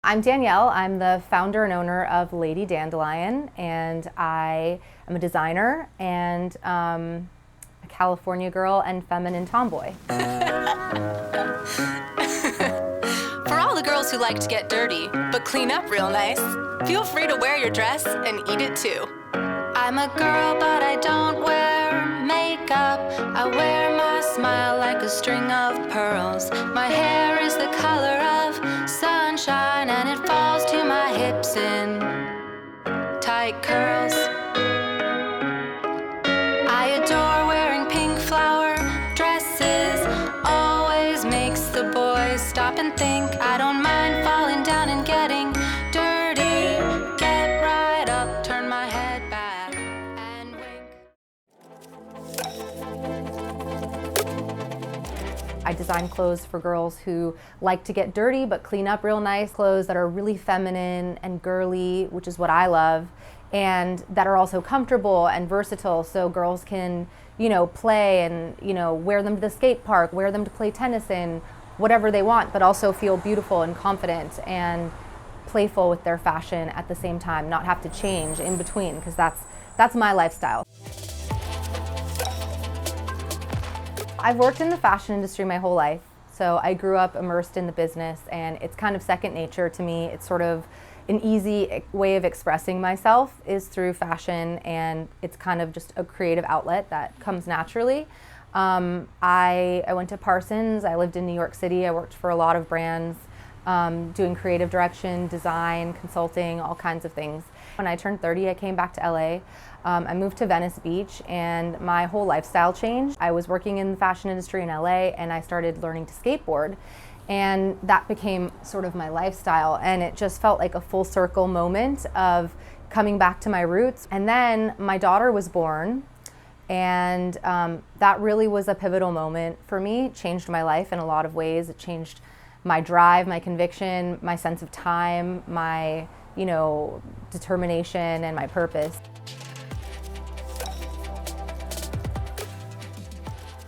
I'm Danielle. I'm the founder and owner of Lady Dandelion, and I am a designer and a California girl and feminine tomboy. For all the girls who like to get dirty, but clean up real nice, feel free to wear your dress and eat it too. I'm a girl, but I don't wear makeup. I wear my smile like a string of pearls. My hair is the color of sunshine, and it falls to my hips in tight curls. I adore wearing pink flower dresses. Always makes the boys stop and think. I don't mind falling down and getting dirty. Get right up, turn my head back and wink. I design clothes for girls who like to get dirty but clean up real nice, clothes that are really feminine and girly, which is what I love, and that are also comfortable and versatile, so girls can, play and, wear them to the skate park, wear them to play tennis in, whatever they want, but also feel beautiful and confident and playful with their fashion at the same time, not have to change in between, because that's my lifestyle. I've worked in the fashion industry my whole life, so I grew up immersed in the business, and it's kind of second nature to me. It's sort of an easy way of expressing myself is through fashion, and it's kind of just a creative outlet that comes naturally. I went to Parsons, I lived in New York City, I worked for a lot of brands, doing creative direction, design, consulting, all kinds of things. When I turned 30, I came back to LA. I moved to Venice Beach, and my whole lifestyle changed. I was working in the fashion industry in LA, and I started learning to skateboard, and that became sort of my lifestyle, and it just felt like a full circle moment of coming back to my roots. And then my daughter was born, and that really was a pivotal moment for me. It changed my life in a lot of ways. It changed my drive, my conviction, my sense of time, my determination, and my purpose.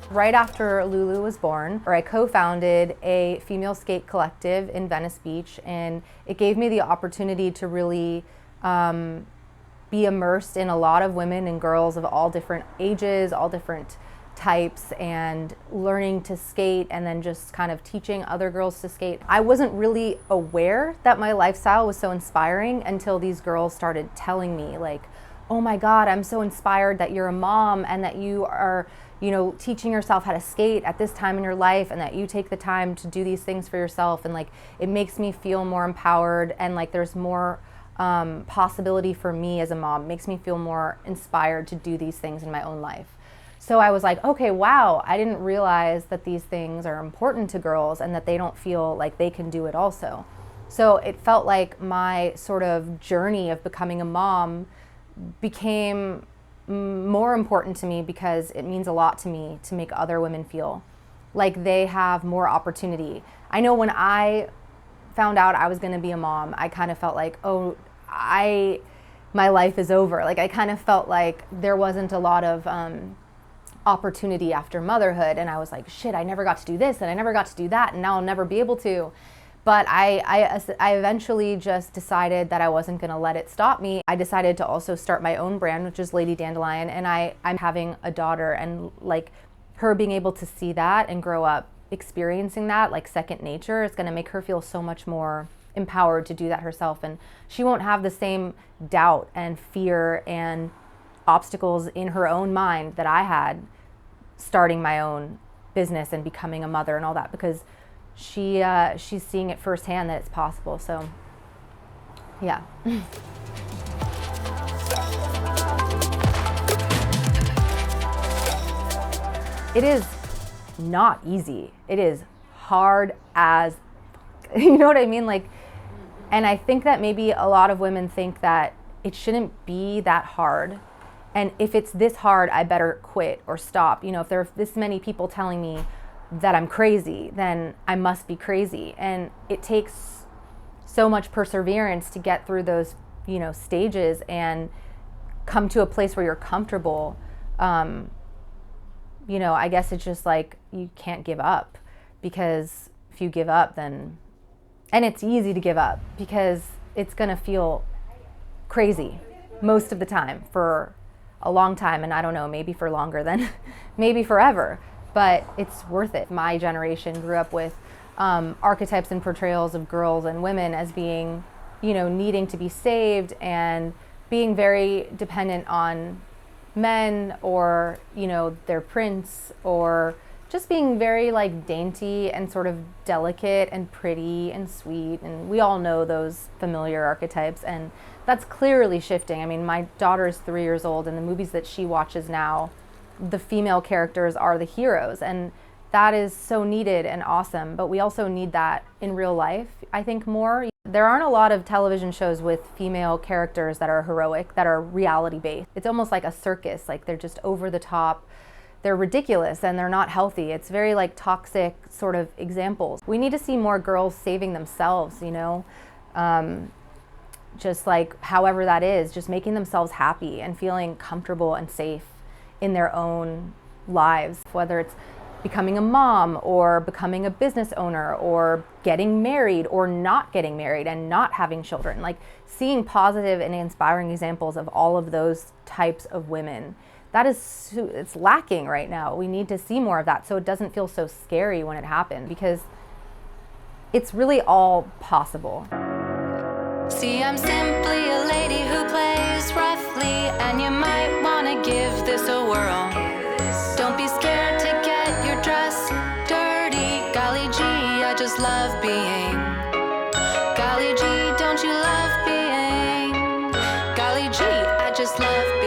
Right after Lulu was born, I co-founded a female skate collective in Venice Beach, and it gave me the opportunity to really be immersed in a lot of women and girls of all different ages, all different types, and learning to skate, and then just kind of teaching other girls to skate. I wasn't really aware that my lifestyle was so inspiring until these girls started telling me, like, oh my God, I'm so inspired that you're a mom and that you are teaching yourself how to skate at this time in your life, and that you take the time to do these things for yourself, and like it makes me feel more empowered, and like there's more possibility for me as a mom. It makes me feel more inspired to do these things in my own life. So I was like, okay, wow, I didn't realize that these things are important to girls and that they don't feel like they can do it also. So it felt like my sort of journey of becoming a mom became more important to me, because it means a lot to me to make other women feel like they have more opportunity. I know when I found out I was going to be a mom, I kind of felt like, oh, my life is over. Like I kind of felt like there wasn't a lot of opportunity after motherhood, and I was like, shit, I never got to do this and I never got to do that, and now I'll never be able to. But I eventually just decided that I wasn't going to let it stop me. I decided to also start my own brand, which is Lady Dandelion, and I'm having a daughter, and like her being able to see that and grow up experiencing that like second nature is going to make her feel so much more empowered to do that herself, and she won't have the same doubt and fear and obstacles in her own mind that I had starting my own business and becoming a mother and all that, because she's seeing it firsthand that it's possible. So yeah. It is not easy. It is hard as you know what I mean? Like, and I think that maybe a lot of women think that it shouldn't be that hard, and if it's this hard, I better quit or stop. If there are this many people telling me that I'm crazy, then I must be crazy. And it takes so much perseverance to get through those, stages and come to a place where you're comfortable. I guess it's just like you can't give up, because if you give up, then And it's easy to give up because it's gonna feel crazy most of the time for a long time, and I don't know, maybe for longer than maybe forever, but it's worth it. My generation grew up with archetypes and portrayals of girls and women as being, you know, needing to be saved and being very dependent on men or, you know, their prince, or just being very like dainty and sort of delicate and pretty and sweet. And we all know those familiar archetypes, and that's clearly shifting. I mean, my daughter is 3 years old, and the movies that she watches now, the female characters are the heroes, and that is so needed and awesome. But we also need that in real life, I think, more. There aren't a lot of television shows with female characters that are heroic, that are reality based. It's almost like a circus, like they're just over the top, they're ridiculous, and they're not healthy. It's very like toxic sort of examples. We need to see more girls saving themselves, you know, just like however that is, just making themselves happy and feeling comfortable and safe in their own lives, whether it's becoming a mom or becoming a business owner or getting married or not getting married and not having children. Like seeing positive and inspiring examples of all of those types of women, that is, it's lacking right now. We need to see more of that so it doesn't feel so scary when it happens, because it's really all possible. See, I'm simply a lady who plays roughly, and you might want to give this a whirl. Don't be scared to get your dress dirty. Golly gee, I just love being. Golly gee, don't you love being? Golly gee, I just love being.